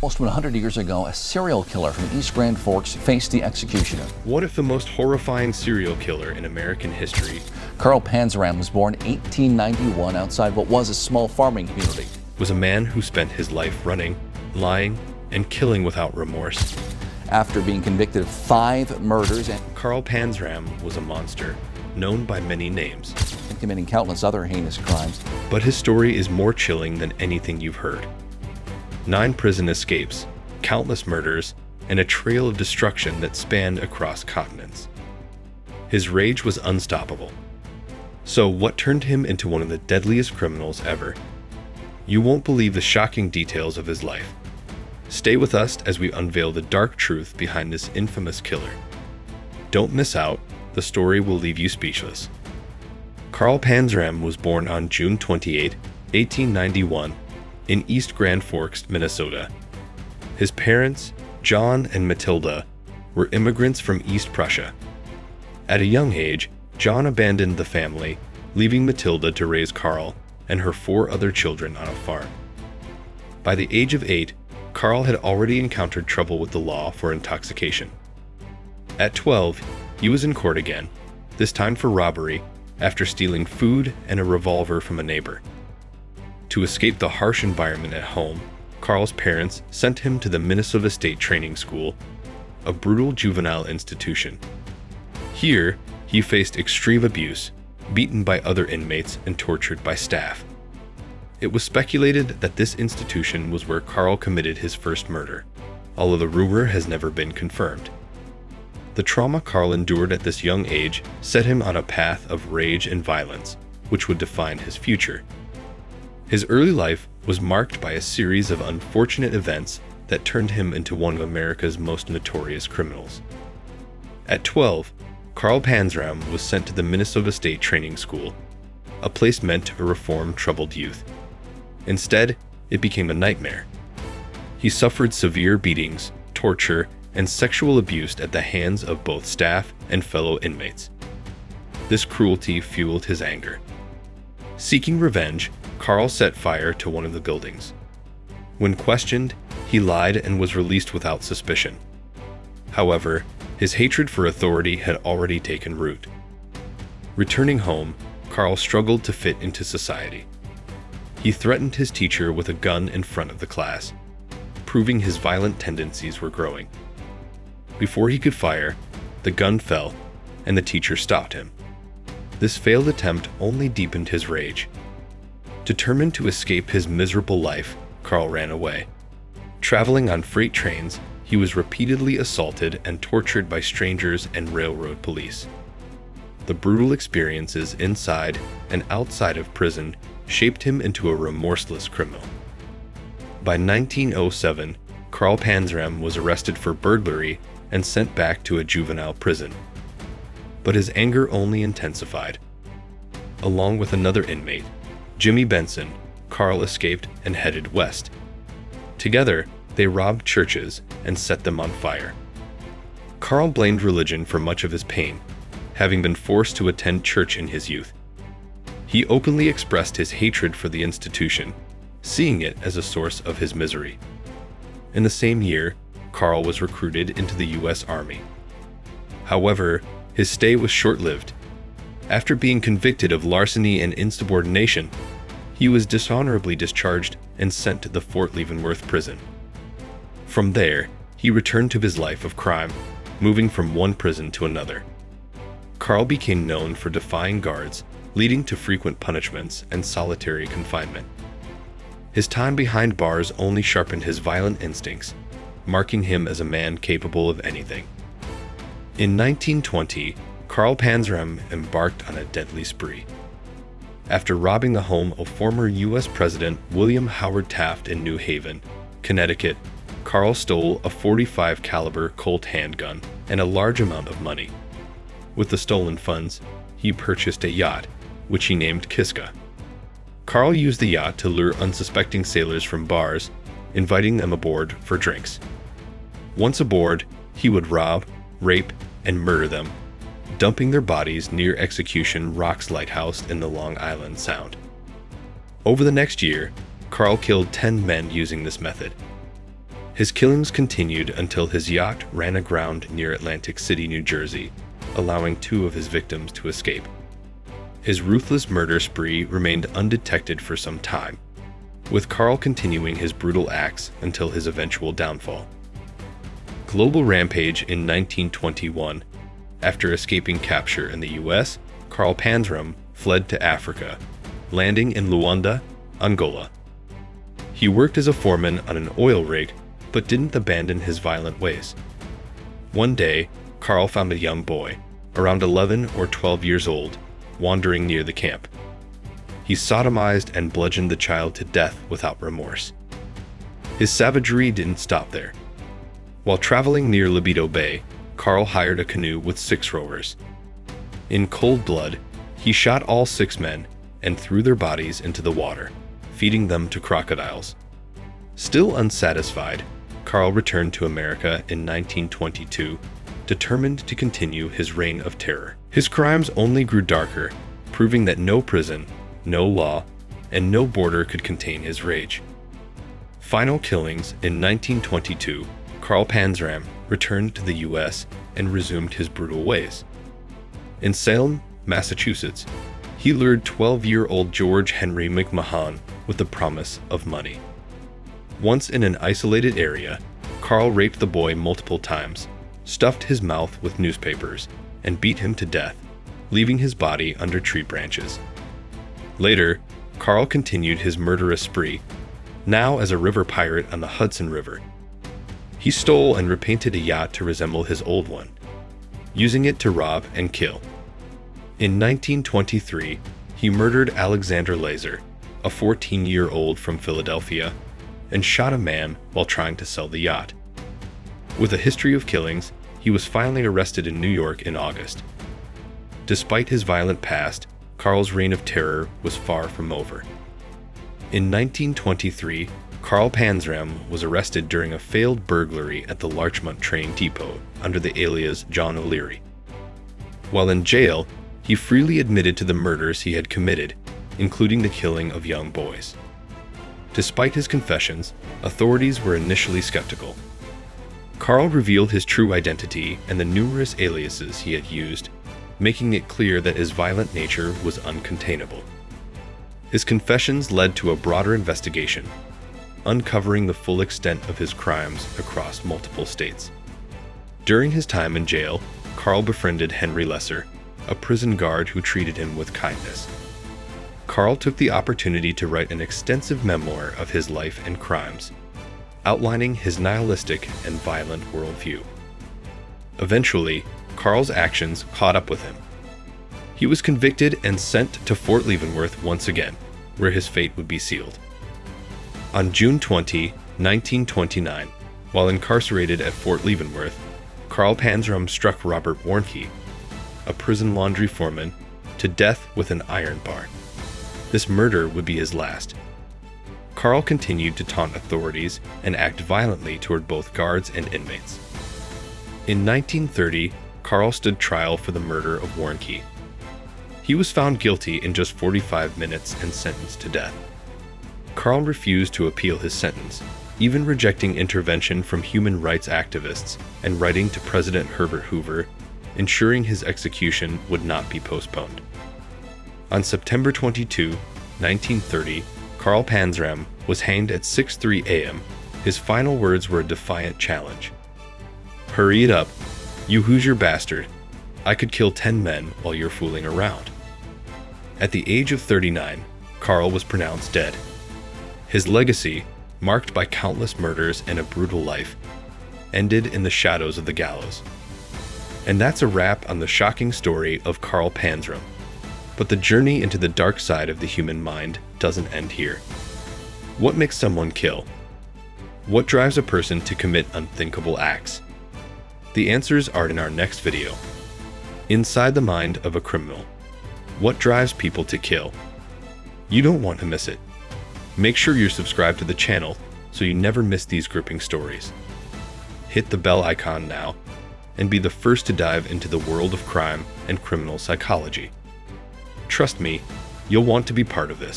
Almost 100 years ago, a serial killer from East Grand Forks faced the executioner. What if the most horrifying serial killer in American history, Carl Panzram, was born in 1891 outside what was a small farming community, was a man who spent his life running, lying, and killing without remorse? after being convicted of 5 murders and Carl Panzram was a monster, known by many names. committing countless other heinous crimes. But his story is more chilling than anything you've heard. 9 prison escapes, countless murders, and a trail of destruction that spanned across continents. His rage was unstoppable. So what turned him into one of the deadliest criminals ever? You won't believe the shocking details of his life. Stay with us as we unveil the dark truth behind this infamous killer. Don't miss out, the story will leave you speechless. Carl Panzram was born on June 28, 1891, in East Grand Forks, Minnesota. His parents, John and Matilda, were immigrants from East Prussia. At a young age, John abandoned the family, leaving Matilda to raise Carl and her 4 other children on a farm. By the age of 8, Carl had already encountered trouble with the law for intoxication. At 12, he was in court again, this time for robbery, after stealing food and a revolver from a neighbor. To escape the harsh environment at home, Carl's parents sent him to the Minnesota State Training School, a brutal juvenile institution. Here, he faced extreme abuse, beaten by other inmates and tortured by staff. It was speculated that this institution was where Carl committed his first murder, although the rumor has never been confirmed. The trauma Carl endured at this young age set him on a path of rage and violence, which would define his future. His early life was marked by a series of unfortunate events that turned him into one of America's most notorious criminals. At 12, Carl Panzram was sent to the Minnesota State Training School, a place meant to reform troubled youth. Instead, it became a nightmare. He suffered severe beatings, torture, and sexual abuse at the hands of both staff and fellow inmates. This cruelty fueled his anger. Seeking revenge, Carl set fire to one of the buildings. When questioned, he lied and was released without suspicion. However, his hatred for authority had already taken root. Returning home, Carl struggled to fit into society. He threatened his teacher with a gun in front of the class, proving his violent tendencies were growing. Before he could fire, the gun fell, and the teacher stopped him. This failed attempt only deepened his rage. Determined to escape his miserable life, Carl ran away. Traveling on freight trains, he was repeatedly assaulted and tortured by strangers and railroad police. The brutal experiences inside and outside of prison shaped him into a remorseless criminal. By 1907, Carl Panzram was arrested for burglary and sent back to a juvenile prison. But his anger only intensified. Along with another inmate, Jimmy Benson, Carl escaped and headed west. Together, they robbed churches and set them on fire. Carl blamed religion for much of his pain, having been forced to attend church in his youth. He openly expressed his hatred for the institution, seeing it as a source of his misery. In the same year, Carl was recruited into the U.S. Army. However, his stay was short-lived. After being convicted of larceny and insubordination, he was dishonorably discharged and sent to the Fort Leavenworth prison. From there, he returned to his life of crime, moving from one prison to another. Carl became known for defying guards, leading to frequent punishments and solitary confinement. His time behind bars only sharpened his violent instincts, marking him as a man capable of anything. In 1920, Carl Panzram embarked on a deadly spree. After robbing the home of former U.S. President William Howard Taft in New Haven, Connecticut, Carl stole a .45 caliber Colt handgun and a large amount of money. With the stolen funds, he purchased a yacht, which he named Kiska. Carl used the yacht to lure unsuspecting sailors from bars, inviting them aboard for drinks. Once aboard, he would rob, rape, and murder them, dumping their bodies near Execution Rock's lighthouse in the Long Island Sound. Over the next year, Carl killed 10 men using this method. His killings continued until his yacht ran aground near Atlantic City, New Jersey, allowing 2 of his victims to escape. His ruthless murder spree remained undetected for some time, with Carl continuing his brutal acts until his eventual downfall. Global rampage in 1921. After escaping capture in the US, Carl Panzram fled to Africa, landing in Luanda, Angola. He worked as a foreman on an oil rig, but didn't abandon his violent ways. One day, Carl found a young boy, around 11 or 12 years old, wandering near the camp. He sodomized and bludgeoned the child to death without remorse. His savagery didn't stop there. While traveling near Libido Bay, Carl hired a canoe with 6 rowers. In cold blood, he shot all 6 men and threw their bodies into the water, feeding them to crocodiles. Still unsatisfied, Carl returned to America in 1922, determined to continue his reign of terror. His crimes only grew darker, proving that no prison, no law, and no border could contain his rage. Final killings in 1922, Carl Panzram returned to the U.S. and resumed his brutal ways. In Salem, Massachusetts, he lured 12-year-old George Henry McMahon with the promise of money. Once in an isolated area, Carl raped the boy multiple times, stuffed his mouth with newspapers, and beat him to death, leaving his body under tree branches. Later, Carl continued his murderous spree, now as a river pirate on the Hudson River. He stole and repainted a yacht to resemble his old one, using it to rob and kill. In 1923, he murdered Alexander Laser, a 14-year-old from Philadelphia, and shot a man while trying to sell the yacht. With a history of killings, he was finally arrested in New York in August. Despite his violent past, Carl's reign of terror was far from over. In 1923, Carl Panzram was arrested during a failed burglary at the Larchmont train depot under the alias John O'Leary. While in jail, he freely admitted to the murders he had committed, including the killing of young boys. Despite his confessions, authorities were initially skeptical. Carl revealed his true identity and the numerous aliases he had used, making it clear that his violent nature was uncontainable. His confessions led to a broader investigation, uncovering the full extent of his crimes across multiple states. During his time in jail, Carl befriended Henry Lesser, a prison guard who treated him with kindness. Carl took the opportunity to write an extensive memoir of his life and crimes, outlining his nihilistic and violent worldview. Eventually, Carl's actions caught up with him. He was convicted and sent to Fort Leavenworth once again, where his fate would be sealed. On June 20, 1929, while incarcerated at Fort Leavenworth, Carl Panzram struck Robert Warnke, a prison laundry foreman, to death with an iron bar. This murder would be his last. Carl continued to taunt authorities and act violently toward both guards and inmates. In 1930, Carl stood trial for the murder of Warnke. He was found guilty in just 45 minutes and sentenced to death. Carl refused to appeal his sentence, even rejecting intervention from human rights activists and writing to President Herbert Hoover, ensuring his execution would not be postponed. On September 22, 1930, Carl Panzram was hanged at 6:03 a.m. His final words were a defiant challenge. "Hurry it up, you Hoosier bastard. I could kill 10 men while you're fooling around." At the age of 39, Carl was pronounced dead. His legacy, marked by countless murders and a brutal life, ended in the shadows of the gallows. And that's a wrap on the shocking story of Carl Panzram. But the journey into the dark side of the human mind doesn't end here. What makes someone kill? What drives a person to commit unthinkable acts? The answers are in our next video. Inside the mind of a criminal. What drives people to kill? You don't want to miss it. Make sure you're subscribed to the channel so you never miss these gripping stories. Hit the bell icon now and be the first to dive into the world of crime and criminal psychology. Trust me, you'll want to be part of this.